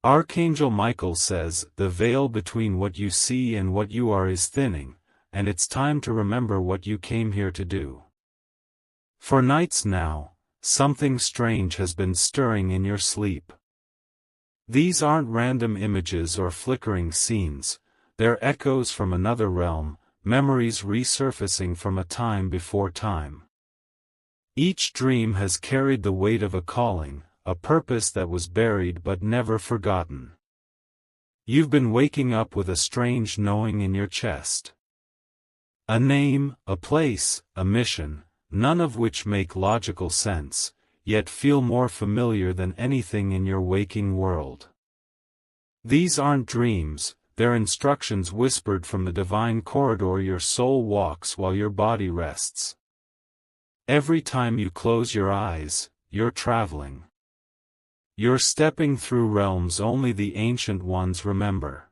Archangel Michael says, the veil between what you see and what you are is thinning, and it's time to remember what you came here to do. For nights now, something strange has been stirring in your sleep. These aren't random images or flickering scenes, they're echoes from another realm, memories resurfacing from a time before time. Each dream has carried the weight of a calling, a purpose that was buried but never forgotten. You've been waking up with a strange knowing in your chest. A name, a place, a mission, none of which make logical sense, yet feel more familiar than anything in your waking world. These aren't dreams, they're instructions whispered from the divine corridor your soul walks while your body rests. Every time you close your eyes, you're traveling. You're stepping through realms only the ancient ones remember.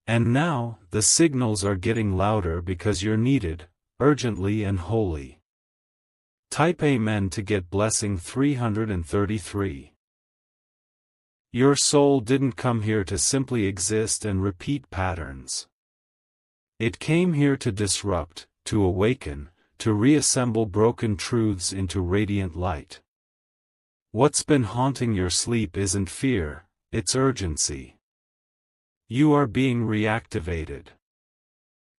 And now, the signals are getting louder because you're needed, urgently and wholly. Type Amen to get blessing 333. Your soul didn't come here to simply exist and repeat patterns. It came here to disrupt, to awaken, to reassemble broken truths into radiant light. What's been haunting your sleep isn't fear, it's urgency. You are being reactivated.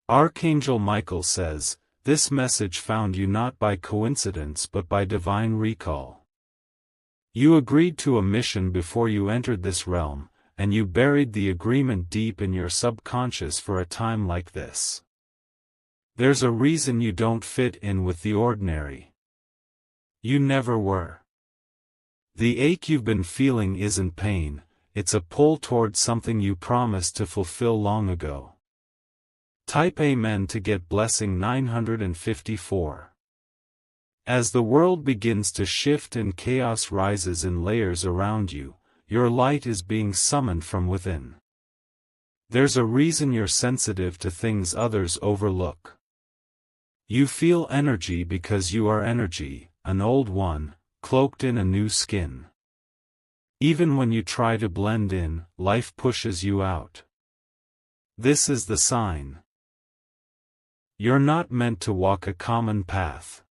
Archangel Michael says, this message found you not by coincidence but by divine recall. You agreed to a mission before you entered this realm, and you buried the agreement deep in your subconscious for a time like this. There's a reason you don't fit in with the ordinary. You never were. The ache you've been feeling isn't pain, it's a pull toward something you promised to fulfill long ago. Type Amen to get blessing 954. As the world begins to shift and chaos rises in layers around you, your light is being summoned from within. There's a reason you're sensitive to things others overlook. You feel energy because you are energy, an old one, cloaked in a new skin. Even when you try to blend in, life pushes you out. This is the sign. You're not meant to walk a common path.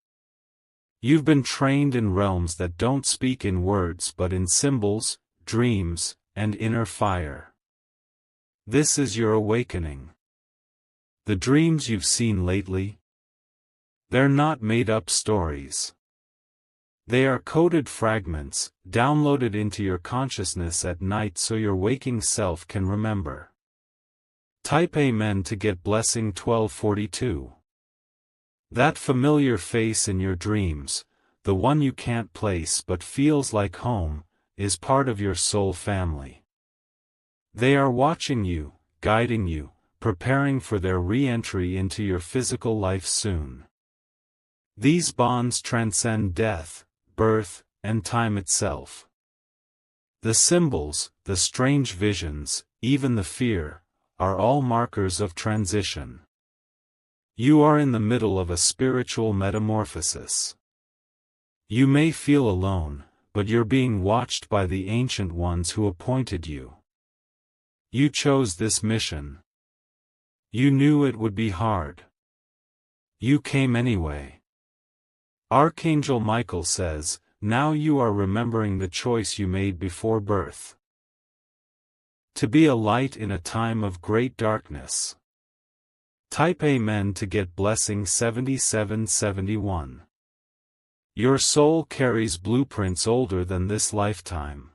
You've been trained in realms that don't speak in words but in symbols, dreams, and inner fire. This is your awakening. The dreams you've seen lately? They're not made-up stories. They are coded fragments, downloaded into your consciousness at night so your waking self can remember. Type Amen to get blessing 1242. That familiar face in your dreams, the one you can't place but feels like home, is part of your soul family. They are watching you, guiding you, preparing for their re-entry into your physical life soon. These bonds transcend death, birth, and time itself. The symbols, the strange visions, even the fear, are all markers of transition. You are in the middle of a spiritual metamorphosis. You may feel alone, but you're being watched by the ancient ones who appointed you. You chose this mission. You knew it would be hard. You came anyway. Archangel Michael says, now you are remembering the choice you made before birth. To be a light in a time of great darkness. Type Amen to get blessing 7771. Your soul carries blueprints older than this lifetime.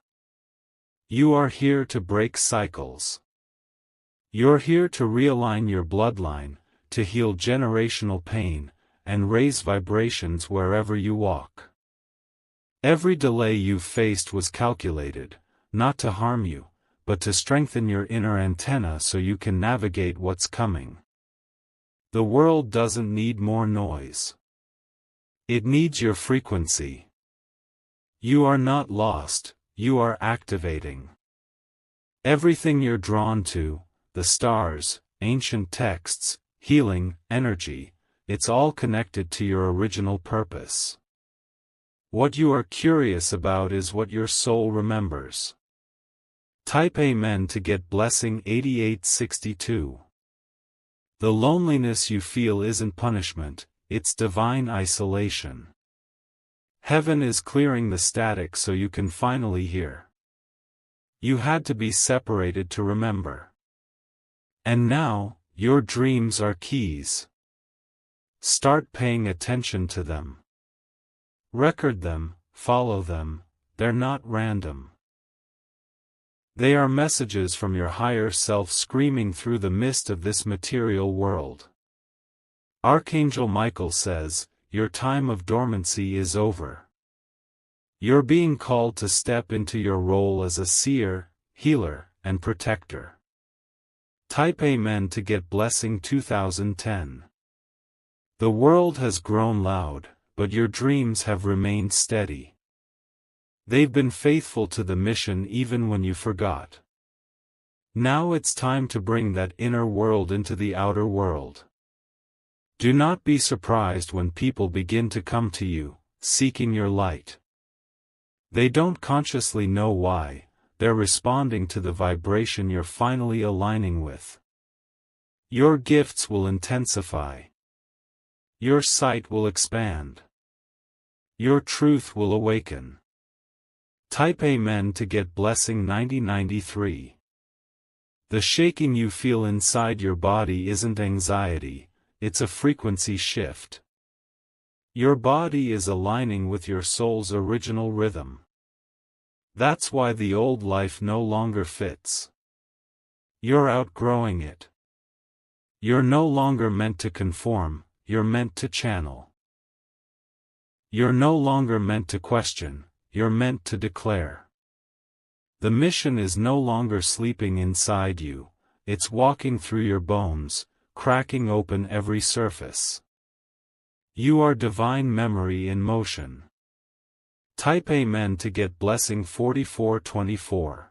You are here to break cycles. You're here to realign your bloodline, to heal generational pain, and raise vibrations wherever you walk. Every delay you've faced was calculated, not to harm you, but to strengthen your inner antenna so you can navigate what's coming. The world doesn't need more noise. It needs your frequency. You are not lost, you are activating. Everything you're drawn to, the stars, ancient texts, healing, energy, it's all connected to your original purpose. What you are curious about is what your soul remembers. Type Amen to get blessing 8862. The loneliness you feel isn't punishment, it's divine isolation. Heaven is clearing the static so you can finally hear. You had to be separated to remember. And now, your dreams are keys. Start paying attention to them. Record them, follow them, they're not random. They are messages from your higher self screaming through the mist of this material world. Archangel Michael says, your time of dormancy is over. You're being called to step into your role as a seer, healer, and protector. Type Amen to get blessing 2010. The world has grown loud, but your dreams have remained steady. They've been faithful to the mission even when you forgot. Now it's time to bring that inner world into the outer world. Do not be surprised when people begin to come to you, seeking your light. They don't consciously know why, they're responding to the vibration you're finally aligning with. Your gifts will intensify. Your sight will expand. Your truth will awaken. Type Amen to get blessing 9093. The shaking you feel inside your body isn't anxiety, it's a frequency shift. Your body is aligning with your soul's original rhythm. That's why the old life no longer fits. You're outgrowing it. You're no longer meant to conform, you're meant to channel. You're no longer meant to question, you're meant to declare. The mission is no longer sleeping inside you, it's walking through your bones, cracking open every surface. You are divine memory in motion. Type Amen to get blessing 4424.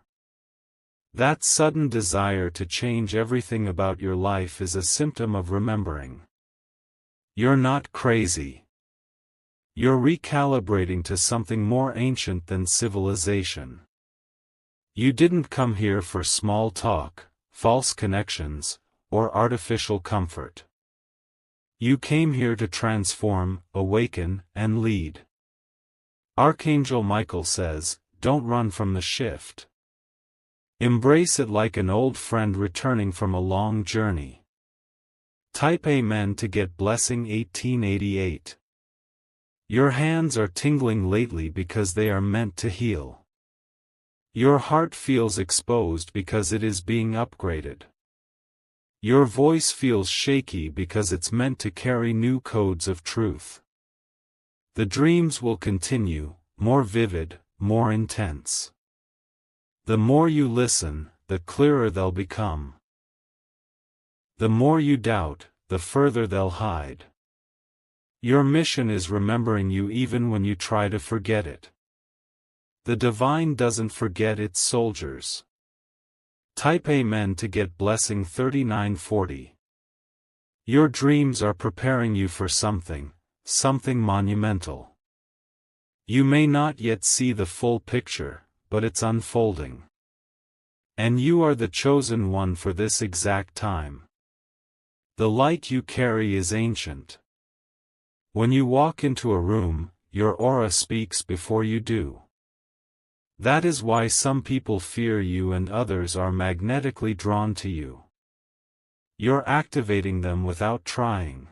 That sudden desire to change everything about your life is a symptom of remembering. You're not crazy. You're recalibrating to something more ancient than civilization. You didn't come here for small talk, false connections, or artificial comfort. You came here to transform, awaken, and lead. Archangel Michael says, don't run from the shift. Embrace it like an old friend returning from a long journey. Type Amen to get blessing 1888. Your hands are tingling lately because they are meant to heal. Your heart feels exposed because it is being upgraded. Your voice feels shaky because it's meant to carry new codes of truth. The dreams will continue, more vivid, more intense. The more you listen, the clearer they'll become. The more you doubt, the further they'll hide. Your mission is remembering you even when you try to forget it. The divine doesn't forget its soldiers. Type Amen to get blessing 3940. Your dreams are preparing you for something monumental. You may not yet see the full picture, but it's unfolding. And you are the chosen one for this exact time. The light you carry is ancient. When you walk into a room, your aura speaks before you do. That is why some people fear you and others are magnetically drawn to you. You're activating them without trying.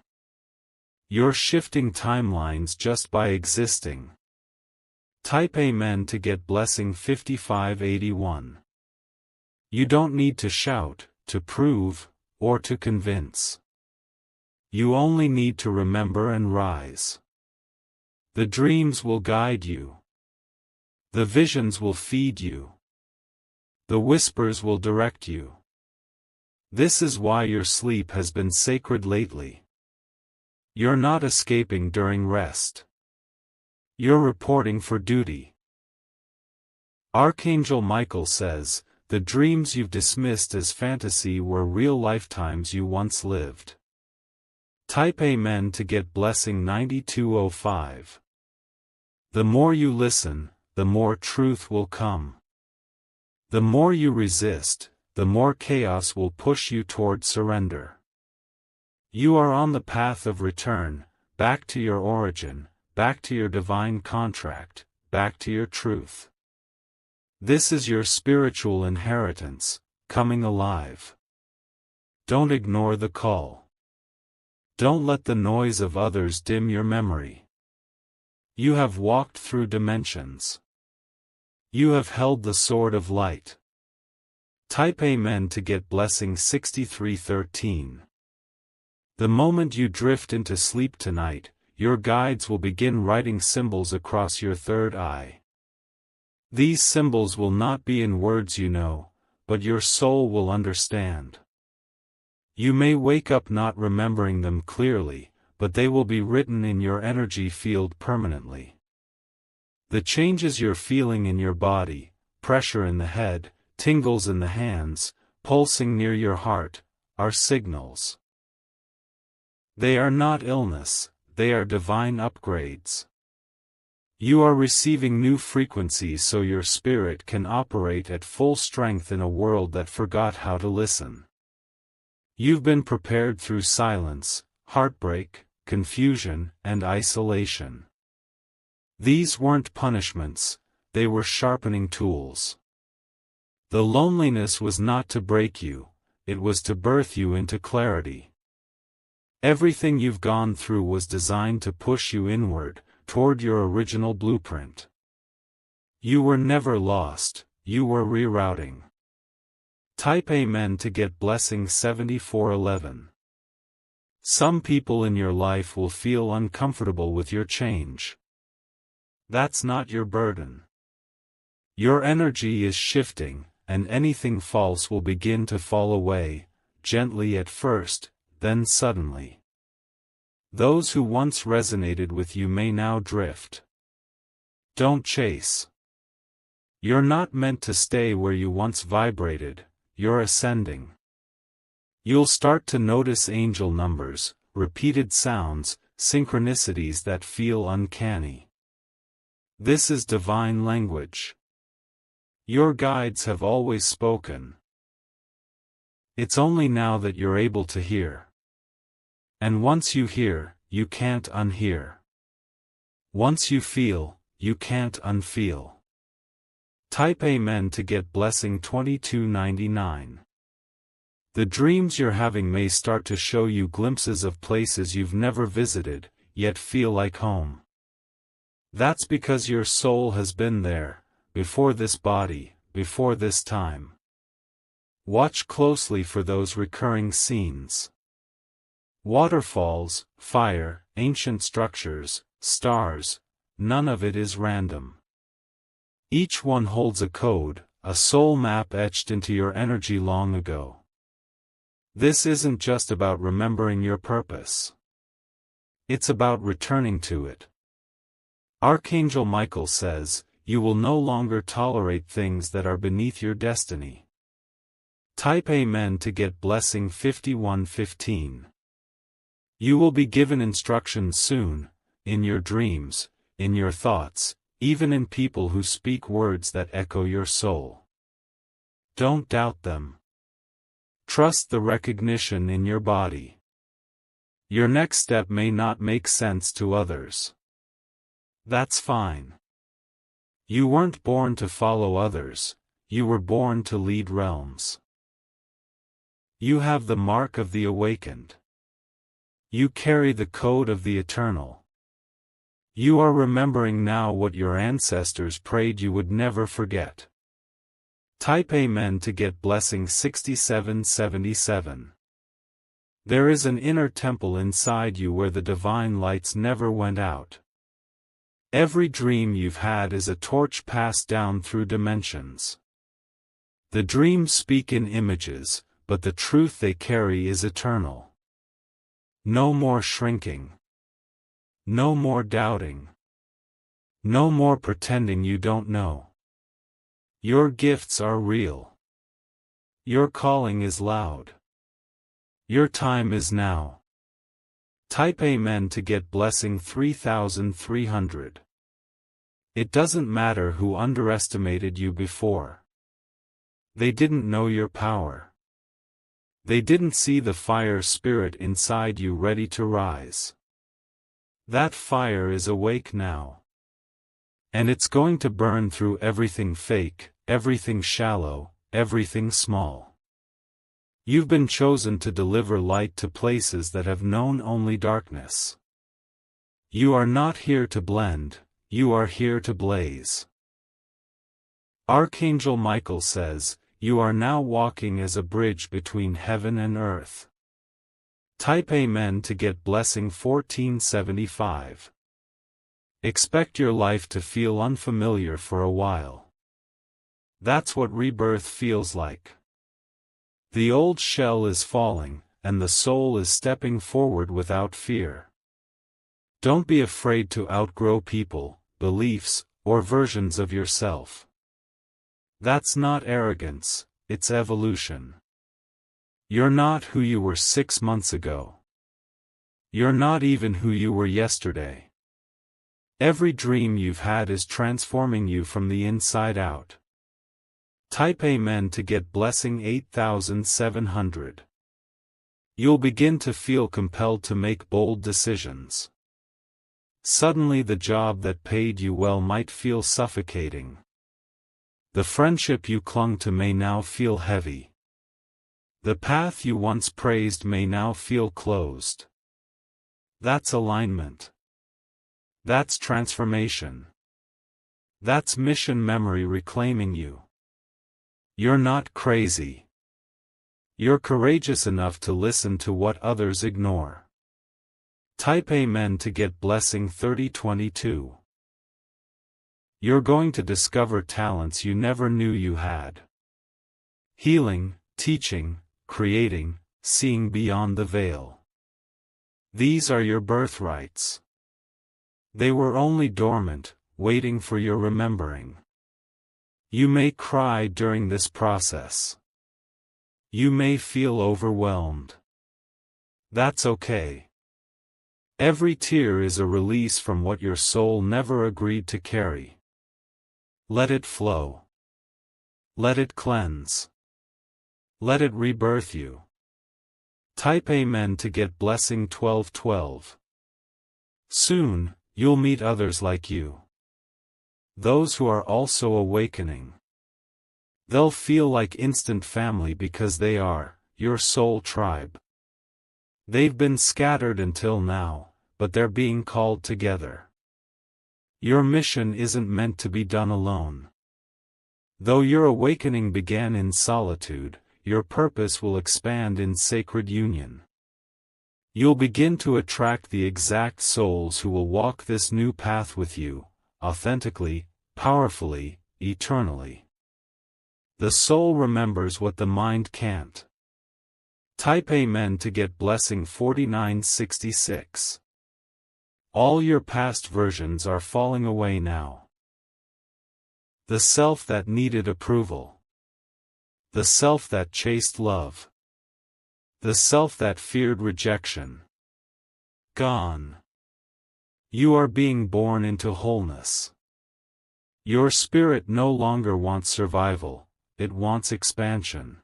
You're shifting timelines just by existing. Type Amen to get blessing 5581. You don't need to shout, to prove, or to convince. You only need to remember and rise. The dreams will guide you. The visions will feed you. The whispers will direct you. This is why your sleep has been sacred lately. You're not escaping during rest. You're reporting for duty. Archangel Michael says, the dreams you've dismissed as fantasy were real lifetimes you once lived. Type Amen to get blessing 9205. The more you listen, the more truth will come. The more you resist, the more chaos will push you toward surrender. You are on the path of return, back to your origin, back to your divine contract, back to your truth. This is your spiritual inheritance, coming alive. Don't ignore the call. Don't let the noise of others dim your memory. You have walked through dimensions. You have held the sword of light. Type Amen to get blessing 6313. The moment you drift into sleep tonight, your guides will begin writing symbols across your third eye. These symbols will not be in words you know, but your soul will understand. You may wake up not remembering them clearly, but they will be written in your energy field permanently. The changes you're feeling in your body, pressure in the head, tingles in the hands, pulsing near your heart, are signals. They are not illness, they are divine upgrades. You are receiving new frequencies so your spirit can operate at full strength in a world that forgot how to listen. You've been prepared through silence, heartbreak, confusion, and isolation. These weren't punishments, they were sharpening tools. The loneliness was not to break you, it was to birth you into clarity. Everything you've gone through was designed to push you inward, toward your original blueprint. You were never lost, you were rerouting. Type Amen to get blessing 7411. Some people in your life will feel uncomfortable with your change. That's not your burden. Your energy is shifting, and anything false will begin to fall away, gently at first, then suddenly. Those who once resonated with you may now drift. Don't chase. You're not meant to stay where you once vibrated, you're ascending. You'll start to notice angel numbers, repeated sounds, synchronicities that feel uncanny. This is divine language. Your guides have always spoken. It's only now that you're able to hear. And once you hear, you can't unhear. Once you feel, you can't unfeel. Type Amen to get blessing 2299. The dreams you're having may start to show you glimpses of places you've never visited, yet feel like home. That's because your soul has been there, before this body, before this time. Watch closely for those recurring scenes. Waterfalls, fire, ancient structures, stars, none of it is random. Each one holds a code, a soul map etched into your energy long ago. This isn't just about remembering your purpose. It's about returning to it. Archangel Michael says, you will no longer tolerate things that are beneath your destiny. Type Amen to get blessing 5115. You will be given instructions soon, in your dreams, in your thoughts, even in people who speak words that echo your soul. Don't doubt them. Trust the recognition in your body. Your next step may not make sense to others. That's fine. You weren't born to follow others, you were born to lead realms. You have the mark of the awakened. You carry the code of the eternal. You are remembering now what your ancestors prayed you would never forget. Type Amen to get blessing 6777. There is an inner temple inside you where the divine lights never went out. Every dream you've had is a torch passed down through dimensions. The dreams speak in images, but the truth they carry is eternal. No more shrinking. No more doubting. No more pretending you don't know. Your gifts are real. Your calling is loud. Your time is now. Type Amen to get blessing 3300. It doesn't matter who underestimated you before. They didn't know your power. They didn't see the fire spirit inside you ready to rise. That fire is awake now. And it's going to burn through everything fake, everything shallow, everything small. You've been chosen to deliver light to places that have known only darkness. You are not here to blend, you are here to blaze. Archangel Michael says, you are now walking as a bridge between heaven and earth. Type Amen to get blessing 1475. Expect your life to feel unfamiliar for a while. That's what rebirth feels like. The old shell is falling, and the soul is stepping forward without fear. Don't be afraid to outgrow people, beliefs, or versions of yourself. That's not arrogance, it's evolution. You're not who you were 6 months ago. You're not even who you were yesterday. Every dream you've had is transforming you from the inside out. Type Amen to get blessing 8700. You'll begin to feel compelled to make bold decisions. Suddenly the job that paid you well might feel suffocating. The friendship you clung to may now feel heavy. The path you once praised may now feel closed. That's alignment. That's transformation. That's mission memory reclaiming you. You're not crazy. You're courageous enough to listen to what others ignore. Type Amen to get blessing 3022. You're going to discover talents you never knew you had. Healing, teaching, creating, seeing beyond the veil. These are your birthrights. They were only dormant, waiting for your remembering. You may cry during this process. You may feel overwhelmed. That's okay. Every tear is a release from what your soul never agreed to carry. Let it flow. Let it cleanse. Let it rebirth you. Type Amen to get blessing 1212. Soon, you'll meet others like you. Those who are also awakening. They'll feel like instant family because they are your soul tribe. They've been scattered until now, but they're being called together. Your mission isn't meant to be done alone. Though your awakening began in solitude, your purpose will expand in sacred union. You'll begin to attract the exact souls who will walk this new path with you, authentically, powerfully, eternally. The soul remembers what the mind can't. Type Amen to get blessing 4966. All your past versions are falling away now. The self that needed approval. The self that chased love. The self that feared rejection. Gone. You are being born into wholeness. Your spirit no longer wants survival, it wants expansion.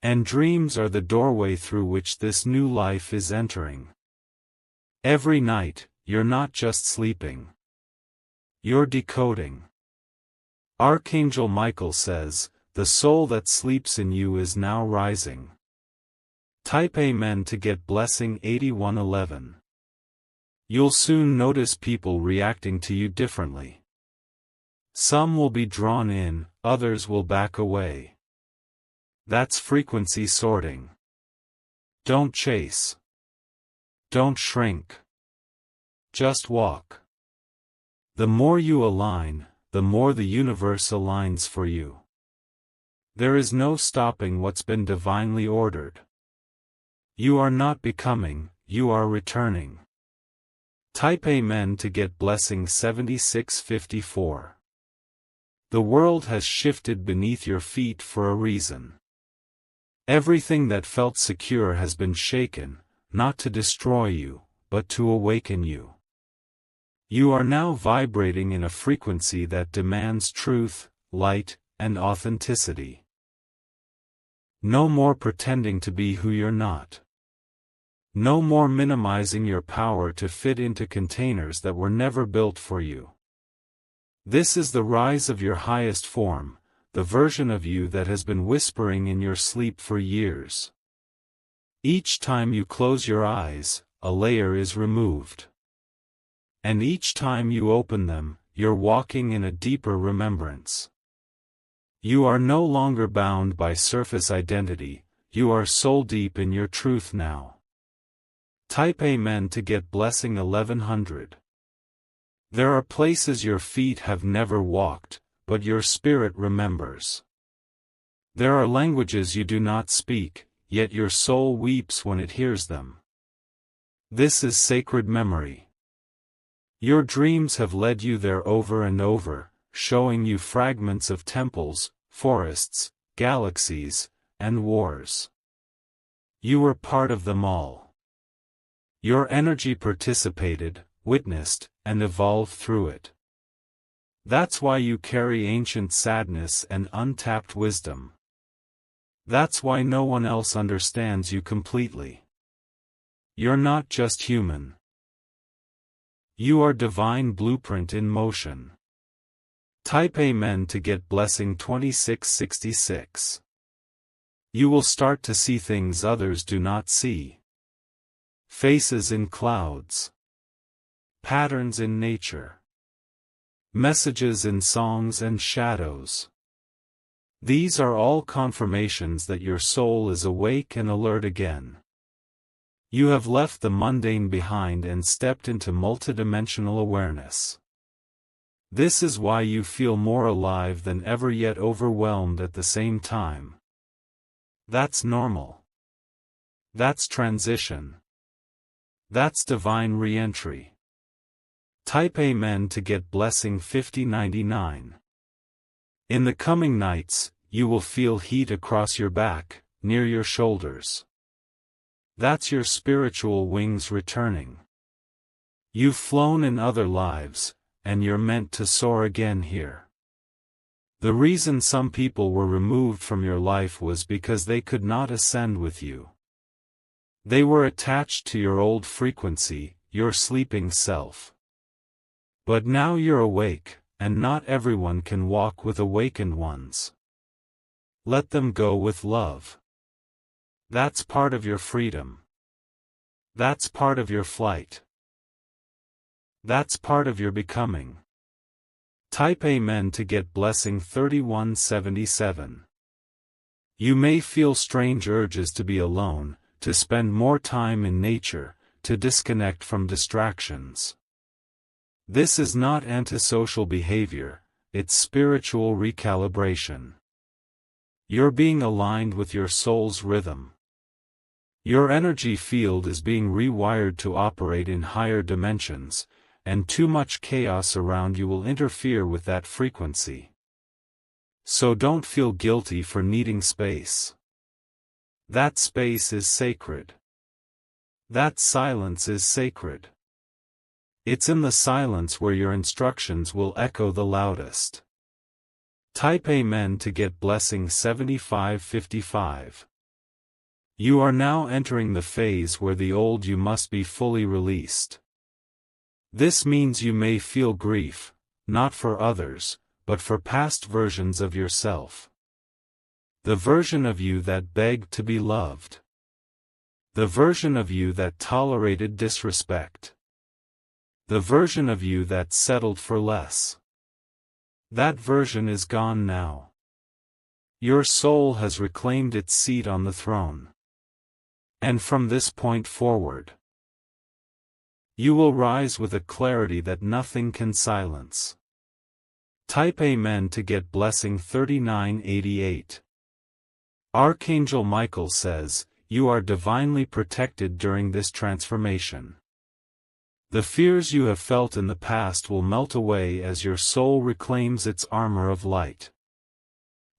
And dreams are the doorway through which this new life is entering. Every night, you're not just sleeping. You're decoding. Archangel Michael says, the soul that sleeps in you is now rising. Type Amen to get blessing 8111. You'll soon notice people reacting to you differently. Some will be drawn in, others will back away. That's frequency sorting. Don't chase. Don't shrink. Just walk. The more you align, the more the universe aligns for you. There is no stopping what's been divinely ordered. You are not becoming, you are returning. Type Amen to get blessing 7654. The world has shifted beneath your feet for a reason. Everything that felt secure has been shaken, not to destroy you, but to awaken you. You are now vibrating in a frequency that demands truth, light, and authenticity. No more pretending to be who you're not. No more minimizing your power to fit into containers that were never built for you. This is the rise of your highest form, the version of you that has been whispering in your sleep for years. Each time you close your eyes, a layer is removed. And each time you open them, you're walking in a deeper remembrance. You are no longer bound by surface identity, you are soul deep in your truth now. Type Amen to get blessing 1100. There are places your feet have never walked, but your spirit remembers. There are languages you do not speak, yet your soul weeps when it hears them. This is sacred memory. Your dreams have led you there over and over, showing you fragments of temples, forests, galaxies, and wars. You were part of them all. Your energy participated, witnessed, and evolved through it. That's why you carry ancient sadness and untapped wisdom. That's why no one else understands you completely. You're not just human. You are divine blueprint in motion. Type Amen to get blessing 2666. You will start to see things others do not see. Faces in clouds. Patterns in nature. Messages in songs and shadows. These are all confirmations that your soul is awake and alert again. You have left the mundane behind and stepped into multidimensional awareness. This is why you feel more alive than ever yet overwhelmed at the same time. That's normal. That's transition. That's divine re-entry. Type Amen to get blessing 5099. In the coming nights, you will feel heat across your back, near your shoulders. That's your spiritual wings returning. You've flown in other lives, and you're meant to soar again here. The reason some people were removed from your life was because they could not ascend with you. They were attached to your old frequency, your sleeping self. But now you're awake, and not everyone can walk with awakened ones. Let them go with love. That's part of your freedom. That's part of your flight. That's part of your becoming. Type Amen to get blessing 3177. You may feel strange urges to be alone, to spend more time in nature, to disconnect from distractions. This is not antisocial behavior, it's spiritual recalibration. You're being aligned with your soul's rhythm. Your energy field is being rewired to operate in higher dimensions, and too much chaos around you will interfere with that frequency. So don't feel guilty for needing space. That space is sacred. That silence is sacred. It's in the silence where your instructions will echo the loudest. Type Amen to get blessing 7555. You are now entering the phase where the old you must be fully released. This means you may feel grief, not for others, but for past versions of yourself. The version of you that begged to be loved. The version of you that tolerated disrespect. The version of you that settled for less. That version is gone now. Your soul has reclaimed its seat on the throne. And from this point forward, you will rise with a clarity that nothing can silence. Type Amen to get blessing 3988. Archangel Michael says, you are divinely protected during this transformation. The fears you have felt in the past will melt away as your soul reclaims its armor of light.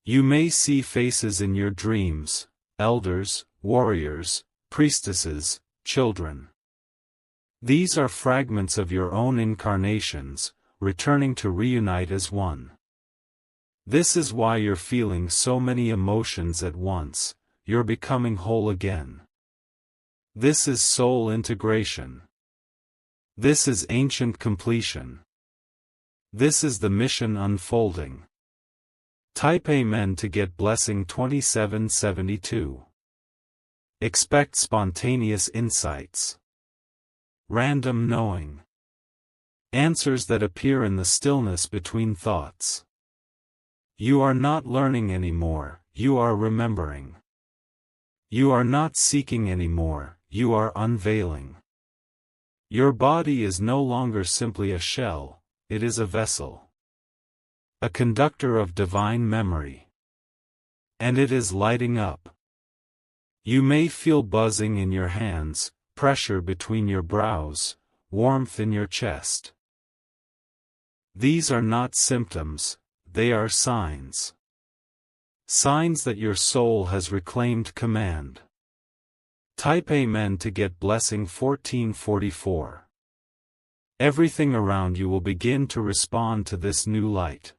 You may see faces in your dreams, elders, warriors, priestesses, children. These are fragments of your own incarnations, returning to reunite as one. This is why you're feeling so many emotions at once, you're becoming whole again. This is soul integration. This is ancient completion. This is the mission unfolding. Type Amen to get blessing 2772. Expect spontaneous insights. Random knowing. Answers that appear in the stillness between thoughts. You are not learning anymore, you are remembering. You are not seeking anymore, you are unveiling. Your body is no longer simply a shell, it is a vessel. A conductor of divine memory. And it is lighting up. You may feel buzzing in your hands, pressure between your brows, warmth in your chest. These are not symptoms, they are signs. Signs that your soul has reclaimed command. Type Amen to get blessing 1444. Everything around you will begin to respond to this new light.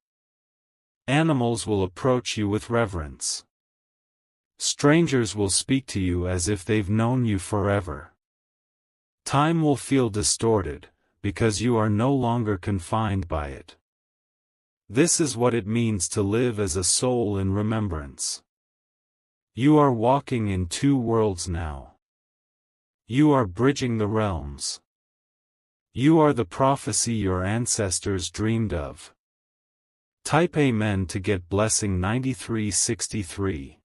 Animals will approach you with reverence. Strangers will speak to you as if they've known you forever. Time will feel distorted, because you are no longer confined by it. This is what it means to live as a soul in remembrance. You are walking in two worlds now. You are bridging the realms. You are the prophecy your ancestors dreamed of. Type Amen to get blessing 9363.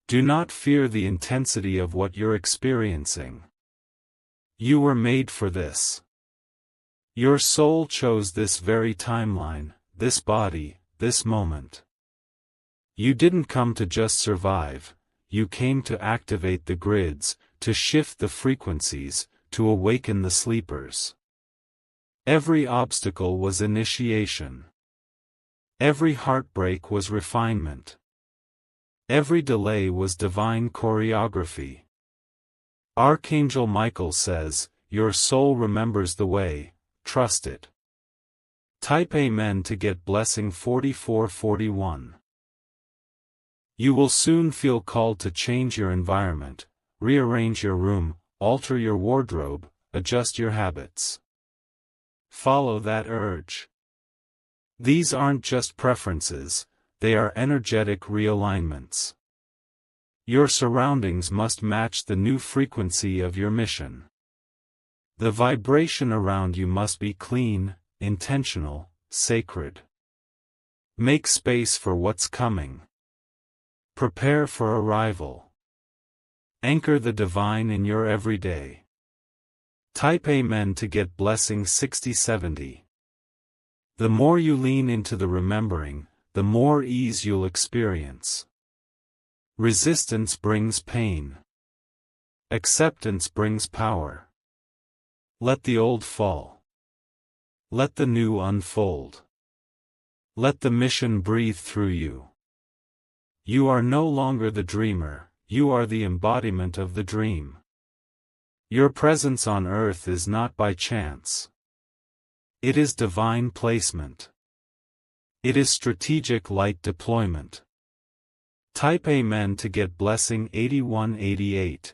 Do not fear the intensity of what you're experiencing. You were made for this. Your soul chose this very timeline, this body, this moment. You didn't come to just survive, you came to activate the grids, to shift the frequencies, to awaken the sleepers. Every obstacle was initiation. Every heartbreak was refinement. Every delay was divine choreography. Archangel Michael says, your soul remembers the way, trust it. Type Amen to get blessing 4441. You will soon feel called to change your environment, rearrange your room, alter your wardrobe, adjust your habits. Follow that urge. These aren't just preferences, they are energetic realignments. Your surroundings must match the new frequency of your mission. The vibration around you must be clean, intentional, sacred. Make space for what's coming. Prepare for arrival. Anchor the divine in your everyday. Type Amen to get blessing 6070. The more you lean into the remembering, the more ease you'll experience. Resistance brings pain. Acceptance brings power. Let the old fall. Let the new unfold. Let the mission breathe through you. You are no longer the dreamer, you are the embodiment of the dream. Your presence on earth is not by chance. It is divine placement. It is strategic light deployment. Type Amen to get blessing 8188.